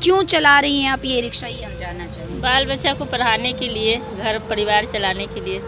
क्यों चला रही हैं आप ये रिक्शा, ये हम जानना चाहेंगे। बाल बच्चा को पढ़ाने के लिए, घर परिवार चलाने के लिए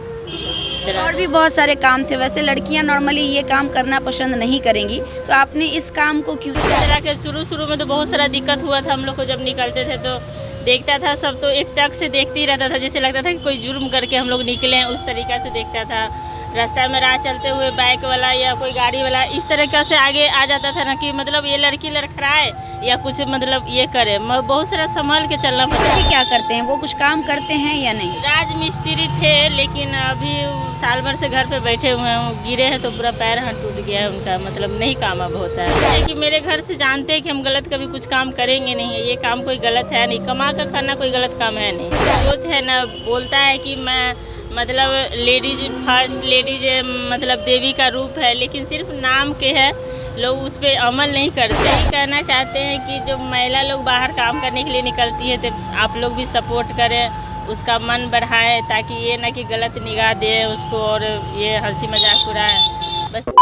चला। और भी बहुत सारे काम थे, वैसे लड़कियां नॉर्मली ये काम करना पसंद नहीं करेंगी, तो आपने इस काम को क्यों इस तरह के शुरू में तो बहुत सारा दिक्कत हुआ था हम लोग को। जब निकलते थे तो देखता था सब, तो एक टक से देखते ही रहता था, जैसे लगता था कि कोई जुर्म करके हम लोग निकले हैं, उस तरीक़ा से देखता था। रास्ता में राह चलते हुए बाइक वाला या कोई गाड़ी वाला इस तरीक़ा से आगे आ जाता था ना, कि मतलब ये लड़की लड़खड़ाए या कुछ मतलब ये करे, बहुत सारा संभल के चलना पड़ता है। क्या करते हैं वो, कुछ काम करते हैं या नहीं? राजमिस्त्री थे, लेकिन अभी साल भर से घर पे बैठे हुए हैं, गिरे हैं तो पूरा पैर हाथ टूट गया है उनका, मतलब नहीं काम अब होता है। कि मेरे घर से जानते हैं कि हम गलत कभी कुछ काम करेंगे नहीं, ये काम कोई गलत है नहीं, कमा कर खाना कोई गलत काम है नहीं। सोच है ना, बोलता है कि मैं मतलब लेडीज फर्स्ट, लेडीज मतलब देवी का रूप है, लेकिन सिर्फ नाम के है, लोग उस पर अमल नहीं करते। कहना चाहते हैं कि जो महिला लोग बाहर काम करने के लिए निकलती है तो आप लोग भी सपोर्ट करें, उसका मन बढ़ाएं, ताकि ये ना कि गलत निगाह दें उसको और ये हंसी मजाक उड़ाएं बस।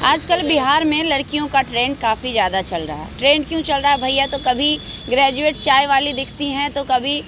आजकल बिहार में लड़कियों का ट्रेंड काफ़ी ज़्यादा चल रहा है। ट्रेंड क्यों चल रहा है भैया? तो कभी ग्रेजुएट चाय वाली दिखती हैं, तो कभी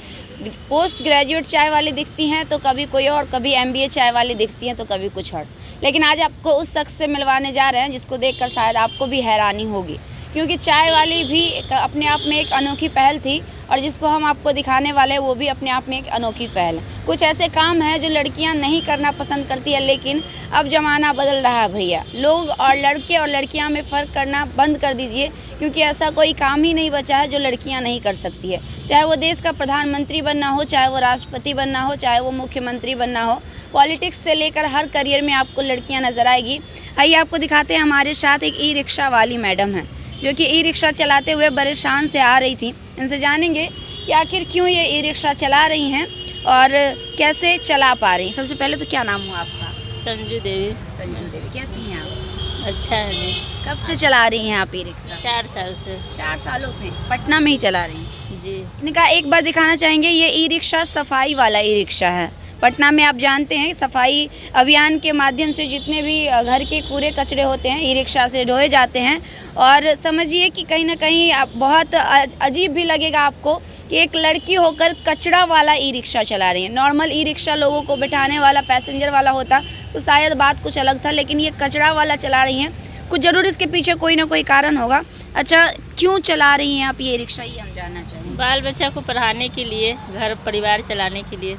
पोस्ट ग्रेजुएट चाय वाली दिखती हैं, तो कभी कोई और, कभी MBA चाय वाली दिखती हैं, तो कभी कुछ और। लेकिन आज आपको उस शख्स से मिलवाने जा रहे हैं जिसको देखकर शायद आपको भी हैरानी होगी, क्योंकि चाय वाली भी अपने आप में एक अनोखी पहल थी, और जिसको हम आपको दिखाने वाले हैं वो भी अपने आप में एक अनोखी पहल है। कुछ ऐसे काम हैं जो लड़कियां नहीं करना पसंद करती है, लेकिन अब ज़माना बदल रहा है भैया। लोग और लड़के और लड़कियां में फ़र्क करना बंद कर दीजिए, क्योंकि ऐसा कोई काम ही नहीं बचा है जो लड़कियां नहीं कर सकती है। चाहे वो देश का प्रधानमंत्री बनना हो, चाहे वो राष्ट्रपति बनना हो, चाहे वो मुख्यमंत्री बनना हो, पॉलिटिक्स से लेकर हर करियर में आपको लड़कियाँ नज़र आएगी। आइए आपको दिखाते हैं, हमारे साथ एक ई-रिक्शा वाली मैडम हैं जो कि ई-रिक्शा चलाते हुए बड़े शान से आ रही थी। इनसे जानेंगे कि आखिर क्यों ये ई-रिक्शा चला रही हैं और कैसे चला पा रही हैं। सबसे पहले तो क्या नाम हुआ आपका? संजू देवी। संजू देवी, कैसी हैं आप? अच्छा है जी। कब से चला रही हैं आप ई-रिक्शा? 4 साल से। 4 सालों से पटना में ही चला रही हैं जी। इनका एक बार दिखाना चाहेंगे, ये ई-रिक्शा सफाई वाला ई-रिक्शा है। पटना में आप जानते हैं सफाई अभियान के माध्यम से जितने भी घर के कूड़े कचरे होते हैं ई-रिक्शा से ढोए जाते हैं। और समझिए कि कहीं ना कहीं बहुत अजीब भी लगेगा आपको कि एक लड़की होकर कचरा वाला ई-रिक्शा चला रही है। नॉर्मल ई-रिक्शा लोगों को बिठाने वाला, पैसेंजर वाला होता तो शायद बात कुछ अलग था, लेकिन ये कचरा वाला चला रही हैं। कुछ ज़रूर इसके पीछे कोई ना कोई कारण होगा। अच्छा, क्यों चला रही हैं आप ये रिक्शा, ये हम जानना चाहेंगे। बाल बच्चा को पढ़ाने के लिए, घर परिवार चलाने के लिए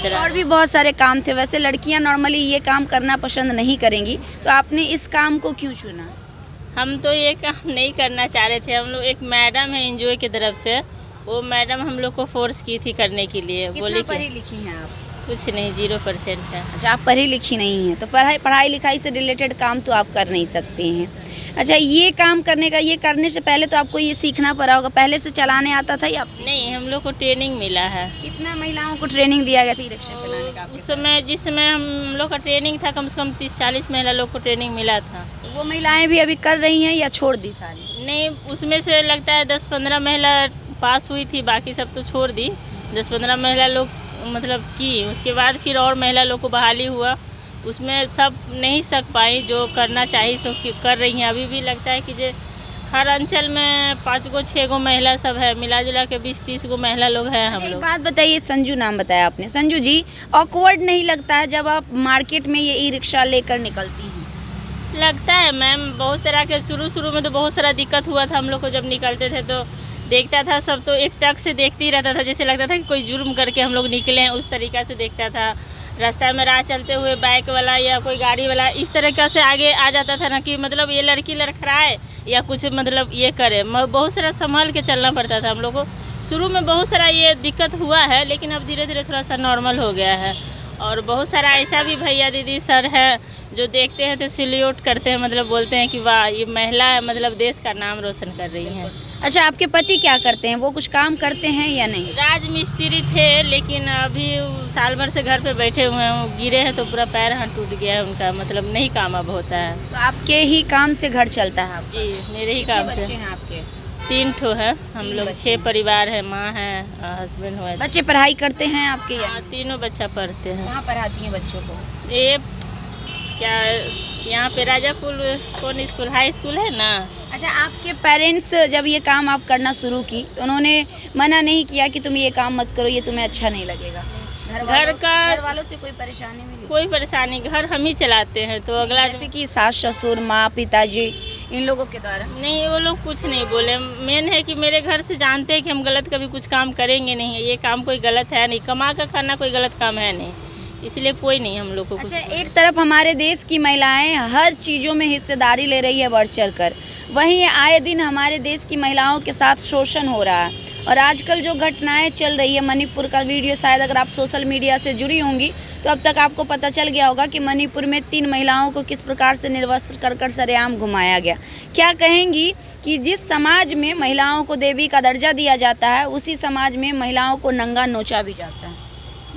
चला। और भी बहुत सारे काम थे, वैसे लड़कियां नॉर्मली ये काम करना पसंद नहीं करेंगी, तो आपने इस काम को क्यों चुना? हम तो ये काम नहीं करना चाह रहे थे। हम लोग, एक मैडम है एनजीओ की तरफ से, वो मैडम हम लोग को फोर्स की थी करने के लिए। बोली पढ़ी लिखी हैं आप? कुछ नहीं, 0% है। अच्छा, आप पढ़ी लिखी नहीं हैं, तो पढ़ाई लिखाई से रिलेटेड काम तो आप कर नहीं सकते हैं। अच्छा, ये काम करने का, ये करने से पहले तो आपको ये सीखना पड़ा होगा। पहले से चलाने आता था या आपसे? नहीं, हम लोग को ट्रेनिंग मिला है। कितना महिलाओं को ट्रेनिंग दिया गया था रिक्शा चलाने का? उस समय, जिस समय हम लोग का ट्रेनिंग था, कम से कम 30-40 महिला लोग को ट्रेनिंग मिला था। तो वो महिलाएं भी अभी कर रही हैं या छोड़ दी सारी? नहीं, उसमें से लगता है 10-15 महिला पास हुई थी, बाकी सब तो छोड़ दी। 10-15 महिला लोग मतलब की, उसके बाद फिर और महिला लोग को बहाली हुआ। उसमें सब नहीं सक पाई, जो करना चाहिए सो कर रही हैं। अभी भी लगता है कि जो हर अंचल में 5 गो 6 गो महिला सब है, मिला जुला के 20-30 गो महिला लोग हैं हम लोग। बात बताइए, संजू नाम बताया आपने, संजू जी, ऑकवर्ड नहीं लगता है जब आप मार्केट में ये ई रिक्शा लेकर निकलती हैं? लगता है मैम, बहुत तरह के शुरू में तो बहुत सारा दिक्कत हुआ था हम लोग को। जब निकलते थे तो देखता था सब, तो एक टक से देखते ही रहता था, जैसे लगता था कि कोई जुर्म करके हम लोग निकले हैं, उस तरीक़ा से देखता था। रास्ता में राह चलते हुए बाइक वाला या कोई गाड़ी वाला इस तरीक़ा से आगे आ जाता था ना, कि मतलब ये लड़की लड़खड़ाए या कुछ मतलब ये करे, बहुत सारा संभल के चलना पड़ता था हम लोग को। शुरू में बहुत सारा ये दिक्कत हुआ है, लेकिन अब धीरे धीरे थोड़ा सा नॉर्मल हो गया है। और बहुत सारा ऐसा भी भैया दीदी सर हैं जो देखते हैं तो सैल्यूट करते हैं, मतलब बोलते हैं कि वाह, ये महिला मतलब देश का नाम रोशन कर रही हैं। अच्छा, आपके पति क्या करते हैं? वो कुछ काम करते हैं या नहीं? राजमिस्त्री थे, लेकिन अभी साल भर से घर पे बैठे हुए हैं, गिरे हैं तो पूरा पैर हाथ टूट गया है उनका, मतलब नहीं काम अब होता है। तो आपके ही काम से घर चलता है आपका? जी, मेरे ही काम से। बच्चे हैं आपके? 3 ठो है हम लोग, 6 परिवार है, माँ है, हस्बैंड हुआ। बच्चे पढ़ाई करते हैं आपके? हाँ, तीनों बच्चा पढ़ते हैं। कहाँ पढ़ाती हैं बच्चों को? ये क्या, यहाँ पे राजापुर कौन स्कूल, हाई स्कूल है ना, अच्छा, आपके पेरेंट्स जब ये काम आप करना शुरू की तो उन्होंने मना नहीं किया कि तुम ये काम मत करो, ये तुम्हें अच्छा नहीं लगेगा? घर वालों से कोई परेशानी मिली? कोई परेशानी, घर हम ही चलाते हैं तो अगला जैसे कि सास ससुर माँ पिताजी इन लोगों के द्वारा? नहीं, वो लोग कुछ नहीं बोले। मेन है कि मेरे घर से जानते हैं कि हम गलत कभी कुछ काम करेंगे नहीं, ये काम कोई गलत है नहीं, कमा कर खाना कोई गलत काम है नहीं, इसलिए कोई नहीं हम लोग को कुछ। अच्छा, एक तरफ हमारे देश की महिलाएं हर चीज़ों में हिस्सेदारी ले रही है बढ़ चढ़ कर, वहीं आए दिन हमारे देश की महिलाओं के साथ शोषण हो रहा है। और आजकल जो घटनाएं चल रही है, मणिपुर का वीडियो शायद अगर आप सोशल मीडिया से जुड़ी होंगी तो अब तक आपको पता चल गया होगा कि मणिपुर में 3 महिलाओं को किस प्रकार से निर्वस्त्र कर कर सरेआम घुमाया गया। क्या कहेंगी कि जिस समाज में महिलाओं को देवी का दर्जा दिया जाता है उसी समाज में महिलाओं को नंगा नोचा भी जाता है?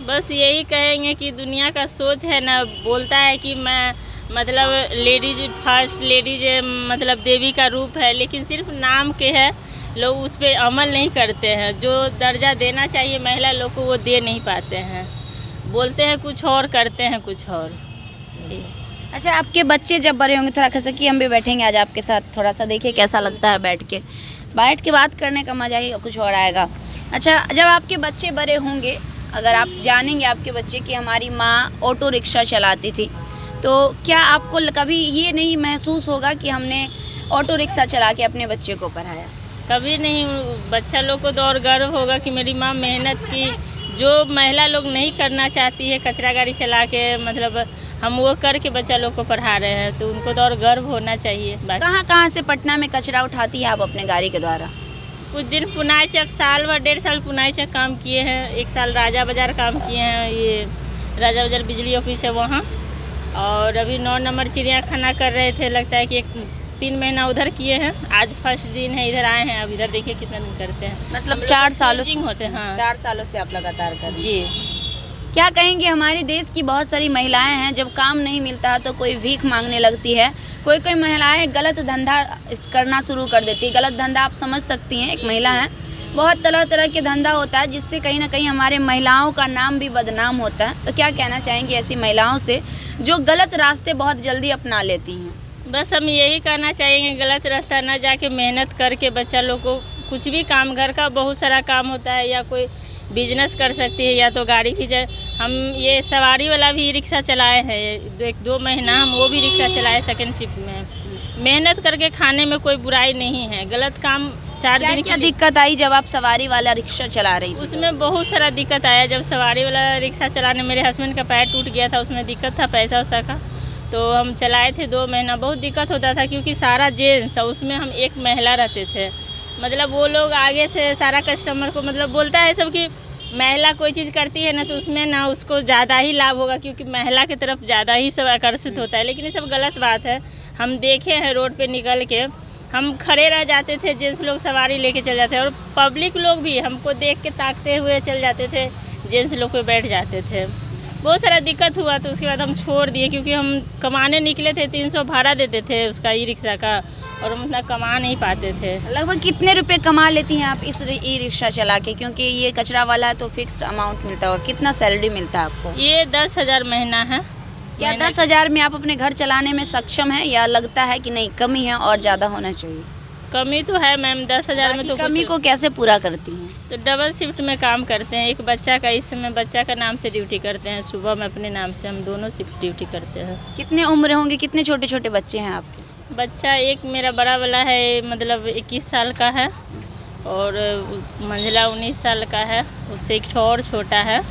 बस यही कहेंगे कि दुनिया का सोच है ना, बोलता है कि मैं मतलब लेडीज फर्स्ट, लेडीज मतलब देवी का रूप है, लेकिन सिर्फ नाम के है, लोग उस पर अमल नहीं करते हैं। जो दर्जा देना चाहिए महिला लोग को वो दे नहीं पाते हैं, बोलते हैं कुछ और करते हैं कुछ और। अच्छा, आपके बच्चे जब बड़े होंगे, थोड़ा खसकी हम भी बैठेंगे आज आपके साथ, थोड़ा सा देखिए कैसा लगता है बैठ के बात करने का मज़ा ही कुछ और आएगा। अच्छा, जब आपके बच्चे बड़े होंगे, अगर आप जानेंगे आपके बच्चे कि हमारी माँ ऑटो रिक्शा चलाती थी, तो क्या आपको कभी ये नहीं महसूस होगा कि हमने ऑटो रिक्शा चला के अपने बच्चे को पढ़ाया? कभी नहीं। बच्चा लोग को तो और गर्व होगा कि मेरी माँ मेहनत की, जो महिला लोग नहीं करना चाहती है कचरा गाड़ी चला के, मतलब हम वो करके बच्चा लोग को पढ़ा रहे हैं, तो उनको तो और गर्व होना चाहिए। कहाँ से पटना में कचरा उठाती है आप अपने गाड़ी के द्वारा? कुछ दिन पुनाई चक, साल व 1.5 साल पुनाई चक काम किए हैं, 1 साल राजा बाज़ार काम किए हैं, ये राजा बाज़ार बिजली ऑफिस है वहाँ, और अभी 9 नंबर चिड़ियाखाना कर रहे थे, लगता है कि 3 महीना उधर किए हैं। आज फर्स्ट दिन है, इधर आए हैं। अब इधर देखिए कितना दिन करते हैं, मतलब 4 सालों से होते हैं। हाँ, 4 सालों से आप लगातार कर रही हैं। जी। क्या कहेंगे, हमारे देश की बहुत सारी महिलाएं हैं, जब काम नहीं मिलता तो कोई भीख मांगने लगती है, कोई महिलाएं गलत धंधा करना शुरू कर देती है। गलत धंधा आप समझ सकती हैं, एक महिला है, बहुत तरह के धंधा होता है जिससे कहीं ना कहीं हमारे महिलाओं का नाम भी बदनाम होता है। तो क्या कहना चाहेंगे ऐसी महिलाओं से जो गलत रास्ते बहुत जल्दी अपना लेती हैं? बस हम यही कहना चाहेंगे, गलत रास्ता ना जाके मेहनत करके बच्चा लोग को कुछ भी काम, घर का बहुत सारा काम होता है, या कोई बिजनेस कर सकती है, या तो गाड़ी की जाए। हम ये सवारी वाला भी रिक्शा चलाए हैं 1-2 महीना, हम वो भी रिक्शा चलाए सेकंड शिफ्ट में। मेहनत करके खाने में कोई बुराई नहीं है, गलत काम 4 दिन क्या दिक्कत आई जब आप सवारी वाला रिक्शा चला रही थी? उसमें बहुत सारा दिक्कत आया। जब सवारी वाला रिक्शा चलाने मेरे हस्बैंड का पैर टूट गया था, उसमें दिक्कत था पैसा वैसा का, तो हम चलाए थे 2 महीना। बहुत दिक्कत होता था क्योंकि सारा जेंट्स, उसमें हम एक महिला रहते थे। मतलब वो लोग आगे से सारा कस्टमर को मतलब बोलता है सब कि महिला कोई चीज़ करती है ना तो उसमें ना उसको ज़्यादा ही लाभ होगा, क्योंकि महिला की तरफ ज़्यादा ही सब आकर्षित होता है। लेकिन ये सब गलत बात है। हम देखे हैं रोड पे निकल के, हम खड़े रह जाते थे, जेंट्स लोग सवारी लेके चल जाते हैं, और पब्लिक लोग भी हमको देख के ताकते हुए चल जाते थे, जेंट्स लोग पे बैठ जाते थे। बहुत सारा दिक्कत हुआ, तो उसके बाद हम छोड़ दिए, क्योंकि हम कमाने निकले थे, 300 भाड़ा देते थे उसका ई रिक्शा का, और हम उतना कमा नहीं पाते थे। लगभग कितने रुपए कमा लेती हैं आप इस ई रिक्शा चला के? क्योंकि ये कचरा वाला है तो फिक्स्ड अमाउंट मिलता होगा, कितना सैलरी मिलता है आपको? ये 10,000 महीना है। क्या 10,000 में आप अपने घर चलाने में सक्षम हैं, या लगता है कि नहीं कमी है और ज़्यादा होना चाहिए? कमी तो है मैम, 10,000 में तो कमी को कैसे पूरा करती हैं? तो डबल शिफ्ट में काम करते हैं। एक बच्चा का, इस समय बच्चा का नाम से ड्यूटी करते हैं, सुबह में अपने नाम से, हम दोनों शिफ्ट ड्यूटी करते हैं। कितने उम्र होंगे, कितने छोटे छोटे बच्चे हैं आपके? बच्चा एक मेरा बड़ा वाला है, मतलब 21 साल का है, और मंझला 19 साल का है, उससे एक और छोटा है,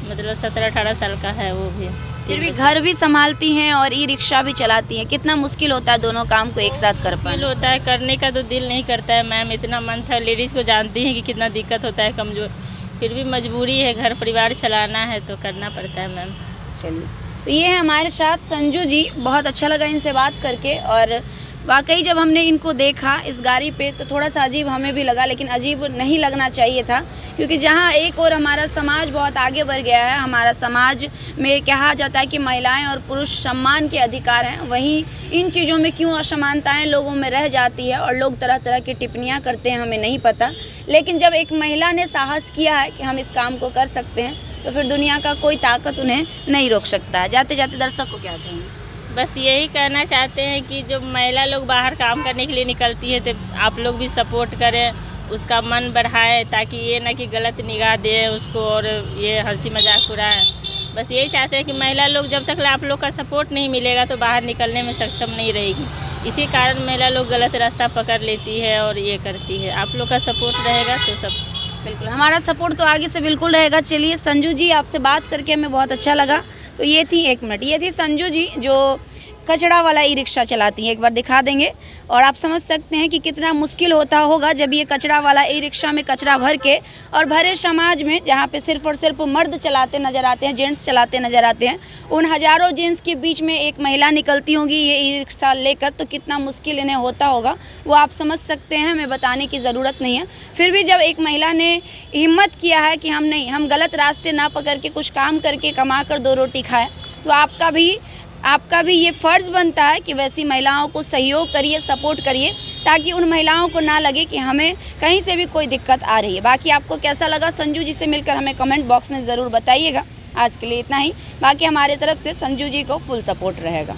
मतलब 17-18 साल का है वो भी। फिर भी घर भी संभालती हैं और ई रिक्शा भी चलाती हैं, कितना मुश्किल होता है दोनों काम को एक साथ कर पाना? मुश्किल होता है, करने का तो दिल नहीं करता है मैम, इतना मन था। लेडीज़ को जानती हैं कि कितना दिक्कत होता है, कमज़ोर, फिर भी मजबूरी है, घर परिवार चलाना है तो करना पड़ता है मैम। चलिए, तो ये है हमारे साथ संजू जी, बहुत अच्छा लगा इनसे बात करके। और वाकई जब हमने इनको देखा इस गाड़ी पे तो थोड़ा सा अजीब हमें भी लगा, लेकिन अजीब नहीं लगना चाहिए था, क्योंकि जहाँ एक और हमारा समाज बहुत आगे बढ़ गया है, हमारा समाज में कहा जाता है कि महिलाएं और पुरुष सम्मान के अधिकार हैं, वहीं इन चीज़ों में क्यों असमानताएं लोगों में रह जाती है और लोग तरह तरह की टिप्पणियाँ करते हैं, हमें नहीं पता। लेकिन जब एक महिला ने साहस किया है कि हम इस काम को कर सकते हैं, तो फिर दुनिया का कोई ताकत उन्हें नहीं रोक सकता है। जाते जाते दर्शक को क्या कहेंगे? बस यही कहना चाहते हैं कि जो महिला लोग बाहर काम करने के लिए निकलती है तो आप लोग भी सपोर्ट करें, उसका मन बढ़ाएं, ताकि ये ना कि गलत निगाह दें उसको और ये हंसी मजाक उड़ाएं। बस यही चाहते हैं कि महिला लोग जब तक आप लोग का सपोर्ट नहीं मिलेगा तो बाहर निकलने में सक्षम नहीं रहेगी। इसी कारण महिला लोग गलत रास्ता पकड़ लेती है और ये करती है। आप लोग का सपोर्ट रहेगा तो सब बिल्कुल, हमारा सपोर्ट तो आगे से बिल्कुल रहेगा। चलिए संजू जी, आपसे बात करके हमें बहुत अच्छा लगा। तो ये थी, एक मिनट, ये थी संजू जी जो कचड़ा वाला ई रिक्शा चलाती हैं। एक बार दिखा देंगे और आप समझ सकते हैं कि कितना मुश्किल होता होगा जब ये कचड़ा वाला ई रिक्शा में कचरा भर के, और भरे समाज में जहाँ पे सिर्फ और सिर्फ मर्द चलाते नज़र आते हैं, जेंट्स चलाते नज़र आते हैं, उन हज़ारों जेंट्स के बीच में एक महिला निकलती होंगी ये ई रिक्शा लेकर, तो कितना मुश्किल इन्हें होता होगा वो आप समझ सकते हैं, हमें बताने की ज़रूरत नहीं है। फिर भी जब एक महिला ने हिम्मत किया है कि हम गलत रास्ते ना पकड़ के कुछ काम करके कमा कर 2 रोटी खाएँ, तो आपका भी ये फ़र्ज़ बनता है कि वैसी महिलाओं को सहयोग करिए, सपोर्ट करिए, ताकि उन महिलाओं को ना लगे कि हमें कहीं से भी कोई दिक्कत आ रही है। बाकी आपको कैसा लगा संजू जी से मिलकर हमें कमेंट बॉक्स में ज़रूर बताइएगा। आज के लिए इतना ही, बाकी हमारे तरफ से संजू जी को फुल सपोर्ट रहेगा।